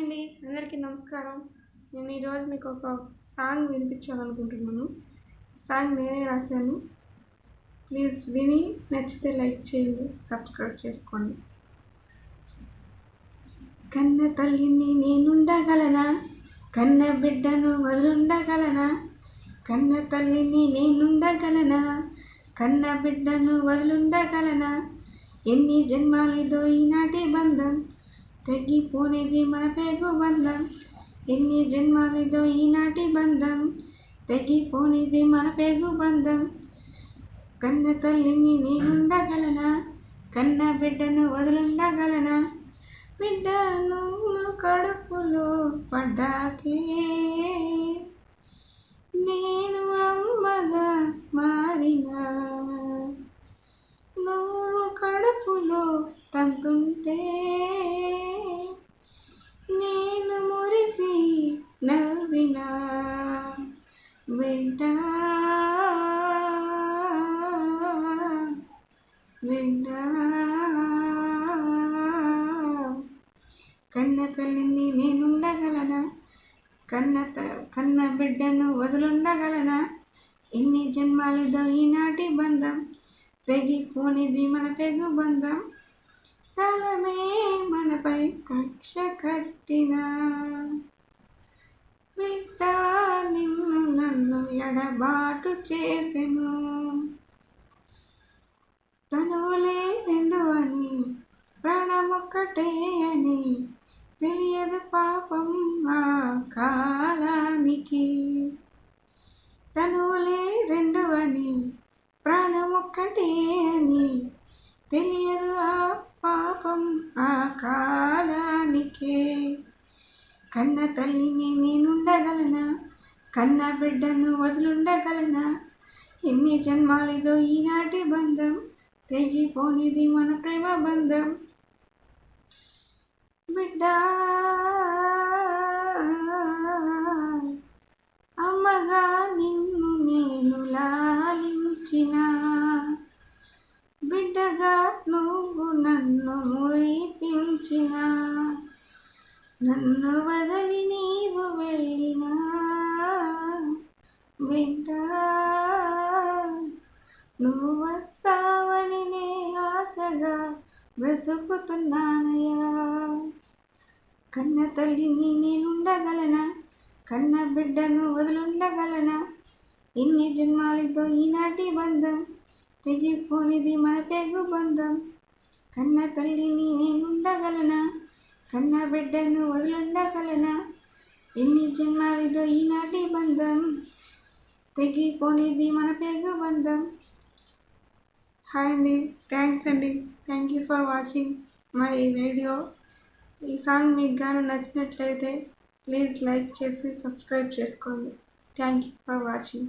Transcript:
అండి, అందరికీ నమస్కారం. నేను ఈరోజు మీకు ఒక సాంగ్ వినిపించాలనుకుంటున్నాను. సాంగ్ నేనే రాశాను. ప్లీజ్ విని నచ్చితే లైక్ చేయండి, సబ్స్క్రైబ్ చేసుకోండి. కన్న తల్లిని నేనుండగలనా, కన్న బిడ్డను వదులుండగలనా, కన్న తల్లిని నేనుండగలనా, కన్న బిడ్డను వదులుండగలనా, ఎన్ని జన్మాలిదో ఈనాటి బంధం, తెగిపోనేది మన పేగు బంధం, ఎన్ని జన్మాలిదో ఈనాటి బంధం, తెగిపోనేది మన పేగు బంధం. కన్న తల్లిని నేనుండగలనా, కన్న బిడ్డను వదులుండగలనా, బిడ్డ నువ్వు కడుపులో పడ్డాకే నేను అమ్మగా మారినా, నువ్వు కడుపులో తంతుంటే నేను మురిసి నవ్వినా, వెంట వెంట కన్న తల్లిని నేనుండగలనా, కన్న బిడ్డను వదులుండగలనా, ఎన్ని జన్మాలిదో ఈనాటి బంధం, తెగిపోనిది మన పెగు బంధం. కాలమే మనపై కక్ష కట్టిన బిడ్డ నిన్ను నన్ను ఎడబాటు చేసెను, తనువులే రెండు అని ప్రాణమొక్కటే అని తెలియదు పాపం ఆ కాలానికి, తనువులే రెండు అని ప్రాణమొక్కటే అని తెలియదు ఆ పాపం ఆ కాలానికే. కన్న తల్లిని నేనుండగలనా, కన్న బిడ్డను వదులుండగలనా, ఎన్ని జన్మాలిదో ఈనాటి బంధం, తెగిపోనిది మన ప్రేమ బంధం. బిడ్డ అమ్మగా నిన్ను నేను లాలించిన, బిడ్డగా నువ్వు నన్ను మురిపించిన, నన్ను వదిలి నీవు వెళ్ళినా బిడ్డ నువ్వు వస్తావని నే ఆశగా బ్రతుకుతున్నానయ్యా. కన్న తల్లిని నేనుండగలనా, కన్న బిడ్డను వదులుండగలనా, ఎన్ని జన్మాలతో ఈనాటి బంధం, తెగిపోనిది మన పేగు బంధం. కన్న తల్లిని నేనుండగలనా, కన్న బిడ్డను వదులుండగలనా, ఎన్ని జన్మాలతో ఈనాటి బంధం, తెగిపోనిది మన పేగు బంధం. హాయ్ అండి, థ్యాంక్స్ అండి, thank you for watching my video. ఈ సాంగ్ మీకు గాను నచ్చినట్లయితే ప్లీజ్ లైక్ చేసి సబ్స్క్రైబ్ చేసుకోండి. Thank you for watching.